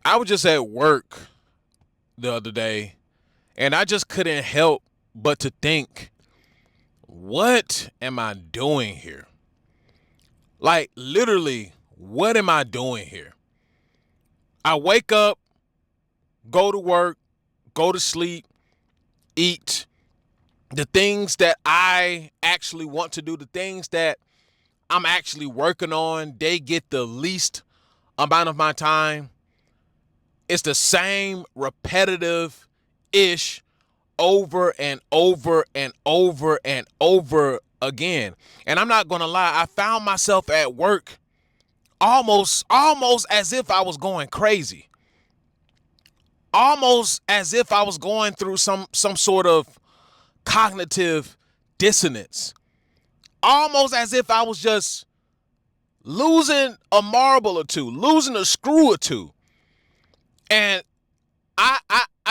I was just at work the other day and I just couldn't help but to think, what am I doing here? Like, literally, what am I doing here? I wake up, go to work, go to sleep, eat. The things that I actually want to do, the things that I'm actually working on, they get the least amount of my time. It's the same repetitive ish over and over and over and over again. And I'm not gonna lie, I found myself at work almost as if I was going crazy. Almost as if I was going through some sort of cognitive dissonance. Almost as if I was just losing a marble or two, losing a screw or two. And I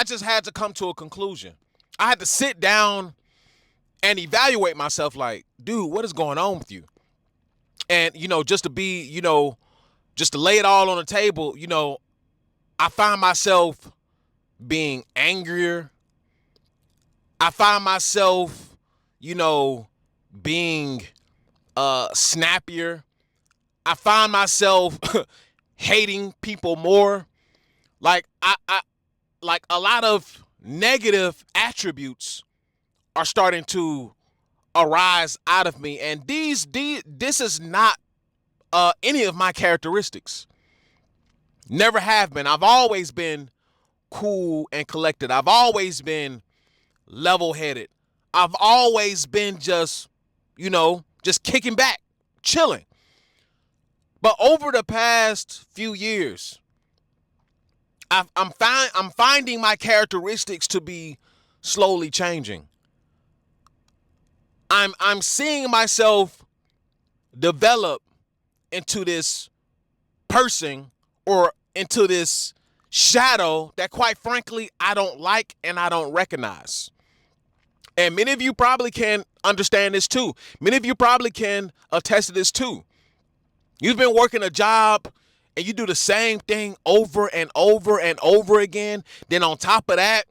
just had to come to a conclusion. I had to sit down and evaluate myself like, dude, what is going on with you? And, just to be, just to lay it all on the table, I find myself being angrier. I find myself, being snappier. I find myself hating people more. Like I like a lot of negative attributes are starting to arise out of me, and this is not any of my characteristics. Never have been. I've always been cool and collected. I've always been level-headed. I've always been just kicking back, chilling. But over the past few years, I'm finding my characteristics to be slowly changing. I'm seeing myself develop into this person or into this shadow that, quite frankly, I don't like and I don't recognize. And many of you probably can understand this too. Many of you probably can attest to this too. You've been working a job and you do the same thing over and over and over again. Then on top of that,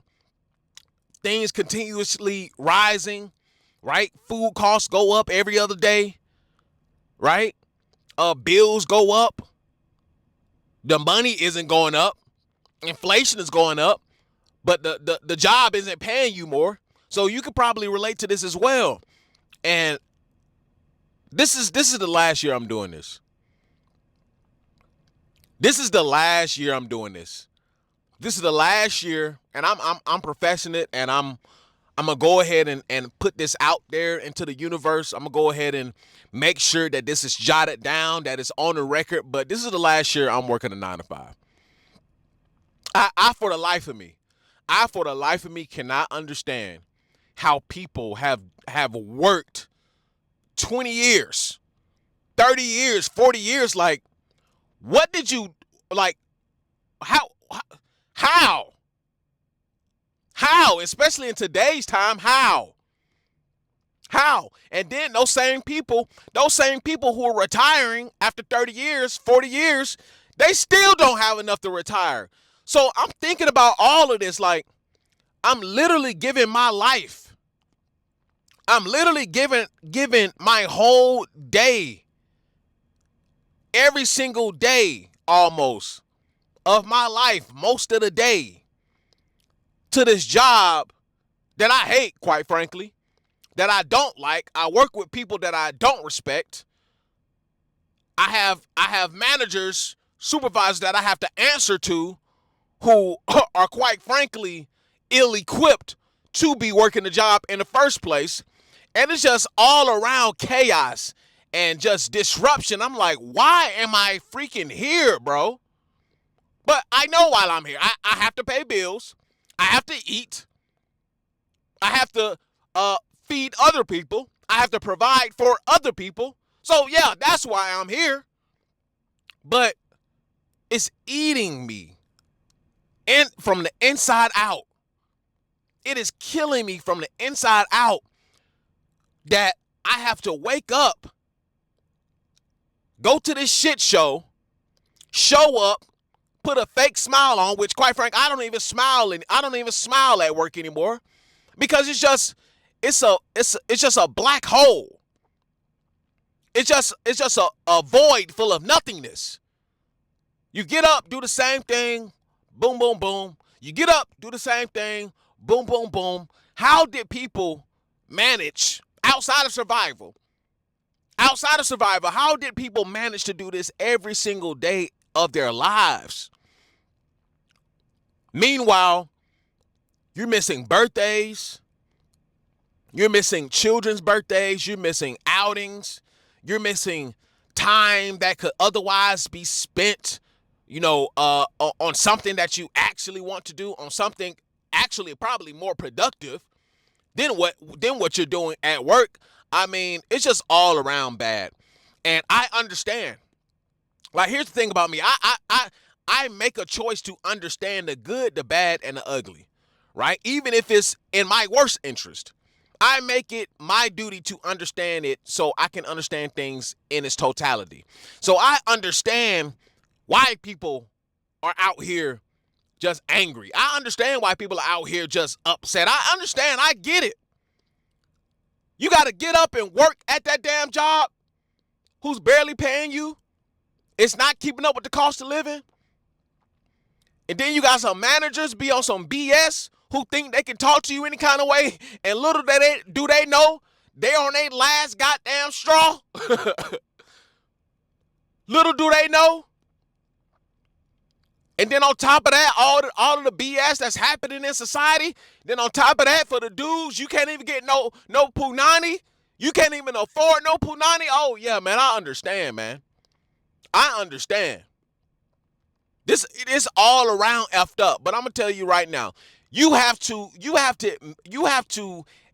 things continuously rising, right? Food costs go up every other day, right? Bills go up. The money isn't going up. Inflation is going up, but the job isn't paying you more. So you could probably relate to this as well. And this is the last year I'm doing this. This is the last year I'm doing this. This is the last year, and I'm professing it, and I'm gonna go ahead and put this out there into the universe. I'm gonna go ahead and make sure that this is jotted down, that it's on the record. But this is the last year I'm working a 9 to 5. I for the life of me, cannot understand how people have worked 20 years, 30 years, 40 years. Like, what did you like? How? How? Especially in today's time, how? How? And then those same people who are retiring after 30 years, 40 years, they still don't have enough to retire. So I'm thinking about all of this. Like, I'm literally giving my life. I'm literally giving my whole day, every single day almost of my life, most of the day, to this job that I hate, quite frankly, that I don't like. I work with people that I don't respect. I have managers, supervisors that I have to answer to who are, quite frankly, ill-equipped to be working the job in the first place. And it's just all around chaos and just disruption. I'm like, why am I freaking here, bro? But I know while I'm here, I have to pay bills. I have to eat. I have to feed other people. I have to provide for other people. So, yeah, that's why I'm here. But it's eating me from the inside out. It is killing me from the inside out that I have to wake up, go to this shit show up, put a fake smile on, which quite frank, I don't even smile at work anymore because it's just a black hole. It's just a void full of nothingness. You get up, do the same thing, boom, boom, boom. You get up, do the same thing, boom, boom, boom. How did people manage outside of survival? How did people manage to do this every single day of their lives? Meanwhile, you're missing birthdays. You're missing children's birthdays. You're missing outings. You're missing time that could otherwise be spent, on something that you actually want to do, on something actually probably more productive than what you're doing at work. I mean, it's just all around bad. And I understand. Like, here's the thing about me. I make a choice to understand the good, the bad, and the ugly, right? Even if it's in my worst interest. I make it my duty to understand it so I can understand things in its totality. So I understand why people are out here just angry. I understand why people are out here just upset. I understand. I get it. You got to get up and work at that damn job who's barely paying you. It's not keeping up with the cost of living. And then you got some managers be on some BS who think they can talk to you any kind of way, and little do they know they on their last goddamn straw. Little do they know. And then on top of that, all of the BS that's happening in society. Then on top of that, for the dudes, you can't even get no punani. You can't even afford no punani. Oh yeah, man, I understand, man. I understand. It is all around effed up. But I'm gonna tell you right now, you have to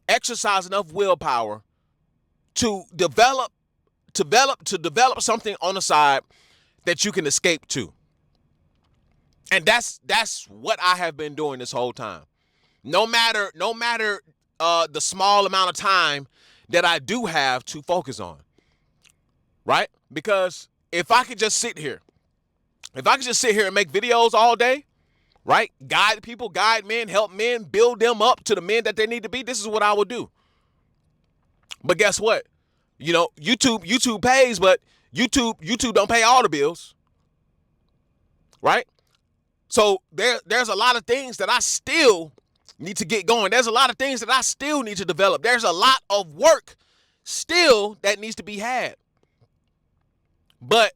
exercise enough willpower to develop something on the side that you can escape to. And that's what I have been doing this whole time. No matter the small amount of time that I do have to focus on. Right? Because if I could just sit here and make videos all day, right? Guide people, guide men, help men, build them up to the men that they need to be. This is what I would do. But guess what? YouTube pays, but YouTube don't pay all the bills. Right? So there's a lot of things that I still need to get going. There's a lot of things that I still need to develop. There's a lot of work still that needs to be had. But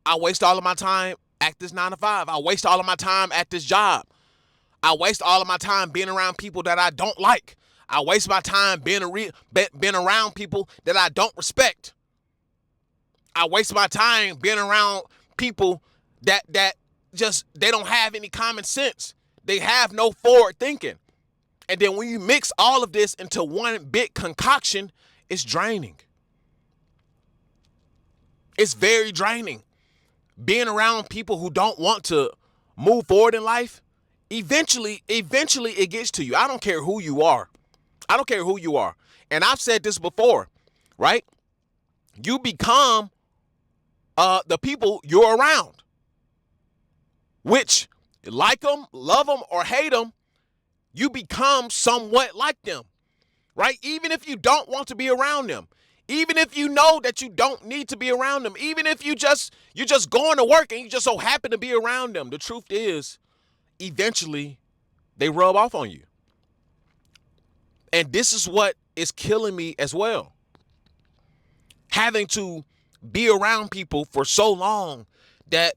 I waste all of my time at this 9 to 5. I waste all of my time at this job. I waste all of my time being around people that I don't like. I waste my time being around people that I don't respect. I waste my time being around people that just, they don't have any common sense. They have no forward thinking. And then when you mix all of this into one big concoction, it's draining. It's very draining. Being around people who don't want to move forward in life, eventually it gets to you. I don't care who you are. And I've said this before, right? You become the people you're around, which, like them, love them, or hate them, you become somewhat like them, right? Even if you don't want to be around them. Even if you know that you don't need to be around them, even if you're just going to work and you just so happen to be around them, the truth is, eventually, they rub off on you. And this is what is killing me as well. Having to be around people for so long that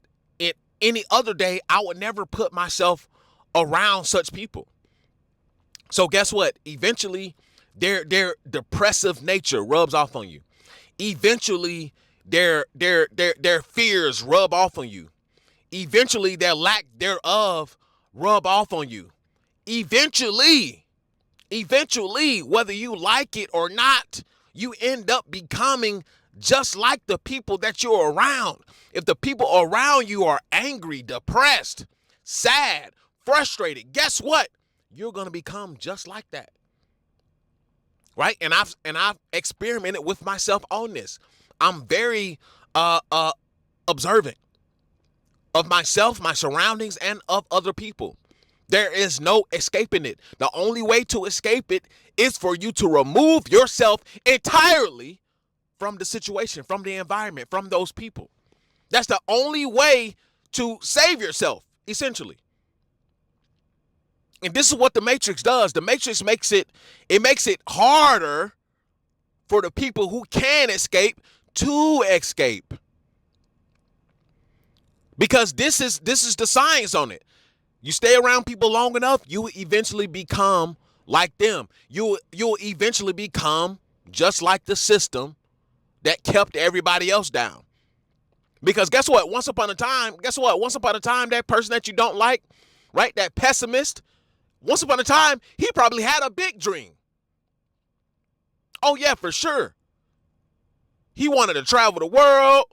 any other day, I would never put myself around such people. So guess what? Eventually, their depressive nature rubs off on you. Eventually, their fears rub off on you. Eventually, their lack thereof rub off on you. Eventually, whether you like it or not, you end up becoming just like the people that you're around. If the people around you are angry, depressed, sad, frustrated, guess what? You're going to become just like that. Right? And I've experimented with myself on this. I'm very observant. of myself, my surroundings, and of other people. There is no escaping it. The only way to escape it is for you to remove yourself entirely from the situation, from the environment, from those people. That's the only way to save yourself, essentially. And this is what the Matrix does. The Matrix makes it harder for the people who can escape to escape. Because this is the science on it. You stay around people long enough, you will eventually become like them. You'll eventually become just like the system that kept everybody else down. Because guess what? Once upon a time, that person that you don't like, right? That pessimist, once upon a time, he probably had a big dream. Oh yeah, for sure. He wanted to travel the world.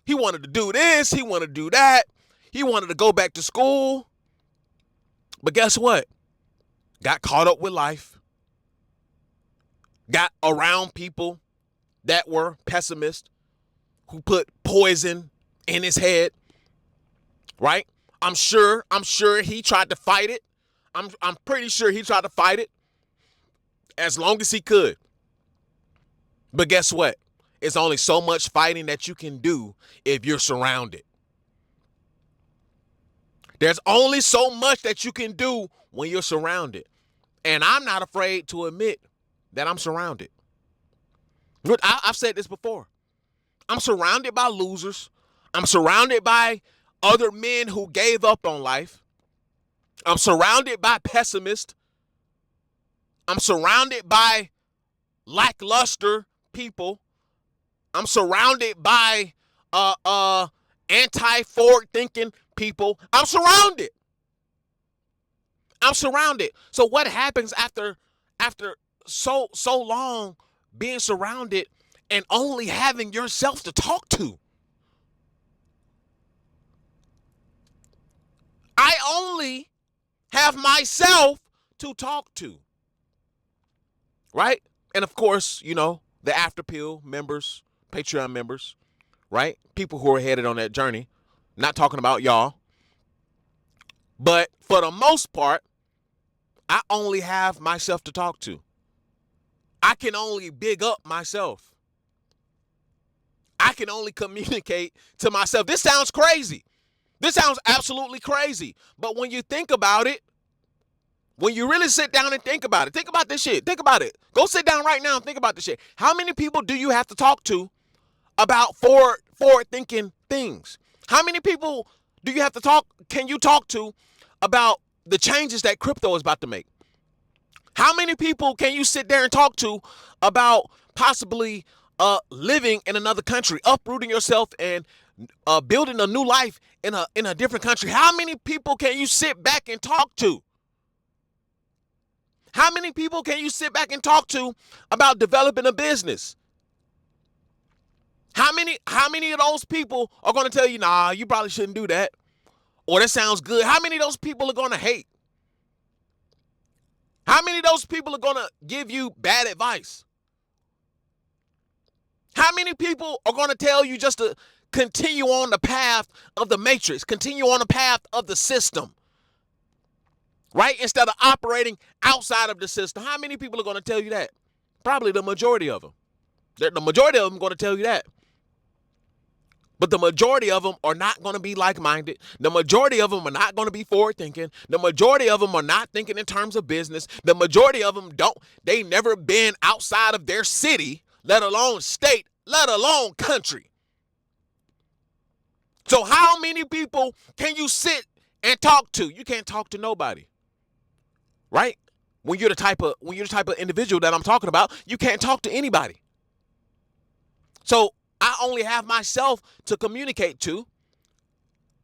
He wanted to do this. He wanted to do that. He wanted to go back to school. But guess what? Got caught up with life. Got around people that were pessimists who put poison in his head. Right? I'm sure he tried to fight it. I'm pretty sure he tried to fight it as long as he could. But guess what? It's only so much fighting that you can do if you're surrounded. There's only so much that you can do when you're surrounded. And I'm not afraid to admit that I'm surrounded. I've said this before. I'm surrounded by losers. I'm surrounded by other men who gave up on life. I'm surrounded by pessimists. I'm surrounded by lackluster people. I'm surrounded by anti-forward thinking people. I'm surrounded. So what happens after so long being surrounded and only having yourself to talk to? I only have myself to talk to. Right? And of course, the After Pill members, Patreon members, right? People who are headed on that journey. Not talking about y'all. But for the most part, I only have myself to talk to. I can only big up myself. I can only communicate to myself. This sounds crazy. This sounds absolutely crazy. But when you think about it, when you really sit down and think about this shit. Think about it. Go sit down right now and think about this shit. How many people do you have to talk to about forward thinking things? How many people can you talk to about the changes that crypto is about to make? How many people can you sit there and talk to about possibly living in another country, uprooting yourself and building a new life in a different country? How many people can you sit back and talk to? How many people can you sit back and talk to about developing a business? How many of those people are going to tell you, nah, you probably shouldn't do that? Or that sounds good. How many of those people are going to hate? How many of those people are going to give you bad advice? How many people are going to tell you just to continue on the path of the matrix, continue on the path of the system, right? Instead of operating outside of the system. How many people are going to tell you that? Probably the majority of them. The majority of them are going to tell you that. But the majority of them are not going to be like-minded. The majority of them are not going to be forward-thinking. The majority of them are not thinking in terms of business. The majority of them they never been outside of their city, let alone state, let alone country. So how many people can you sit and talk to? You can't talk to nobody. Right? When you're the type of individual that I'm talking about, you can't talk to anybody. So I only have myself to communicate to.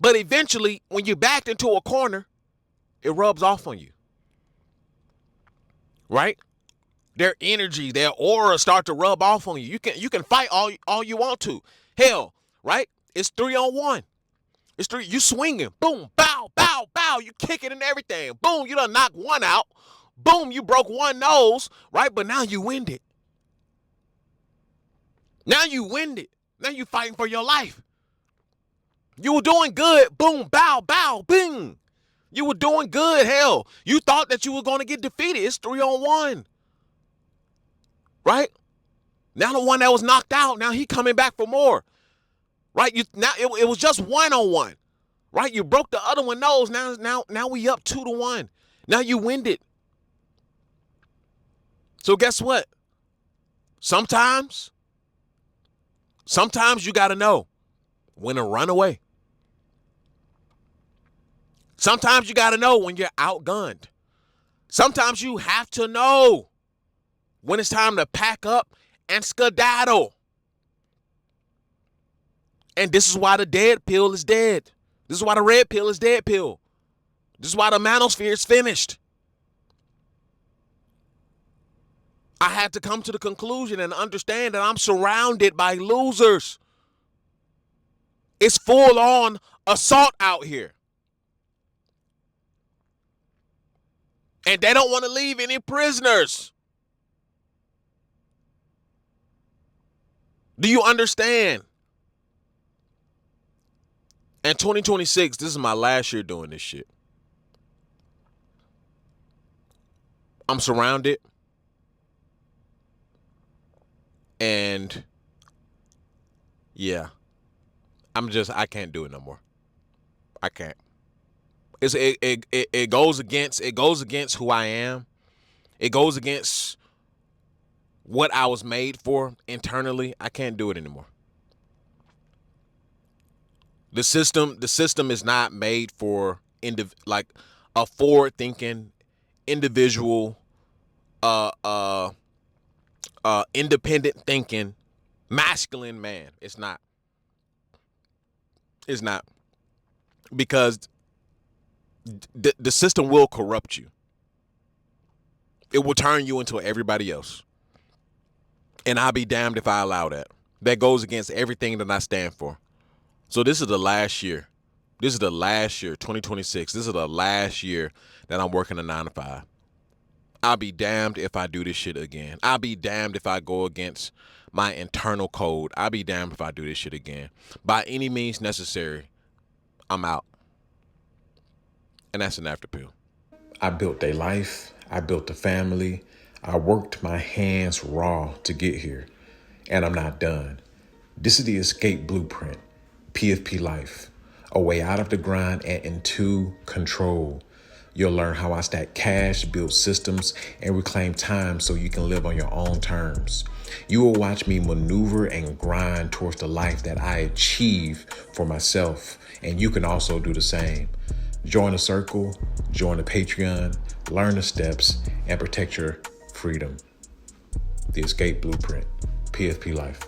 But eventually, when you're backed into a corner, it rubs off on you. Right? Their energy, their aura start to rub off on you. You can fight all you want to. Hell, right? It's 3-on-1. It's 3. You swinging. Boom, bow, bow, bow. You kicking and everything. Boom, you done knocked one out. Boom, you broke one nose. Right? But now you winded. Now you winded. Now you fighting for your life. You were doing good. Boom, bow, bow, bing. You were doing good. Hell, you thought that you were going to get defeated. It's 3-on-1. Right? Now the one that was knocked out, now he coming back for more. Right? Now it was just 1-on-1. Right? You broke the other one nose. Now we up 2-1. Now you winded. So guess what? Sometimes you got to know when to run away. Sometimes you got to know when you're outgunned. Sometimes you have to know when it's time to pack up and skedaddle. And this is why the dead pill is dead. This is why the red pill is dead pill. This is why the manosphere is finished. I had to come to the conclusion and understand that I'm surrounded by losers. It's full on assault out here. And they don't want to leave any prisoners. Do you understand? And 2026, this is my last year doing this shit. I'm surrounded. And yeah, I can't do it no more. I can't. It goes against who I am. It goes against what I was made for internally. I can't do it anymore. The system is not made for like a forward-thinking individual, independent thinking, masculine man. It's not. It's not. Because the system will corrupt you. It will turn you into everybody else. And I'll be damned if I allow that. That goes against everything that I stand for. So this is the last year. This is the last year, 2026. This is the last year that I'm working a 9-to-5. I'll be damned if I do this shit again. I'll be damned if I go against my internal code. I'll be damned if I do this shit again. By any means necessary, I'm out. And that's an after pill. I built a life. I built a family. I worked my hands raw to get here. And I'm not done. This is the escape blueprint. PFP Life. A way out of the grind and into control. You'll learn how I stack cash, build systems, and reclaim time so you can live on your own terms. You will watch me maneuver and grind towards the life that I achieve for myself, and you can also do the same. Join the circle, join the Patreon, learn the steps, and protect your freedom. The Escape Blueprint, PFP Life.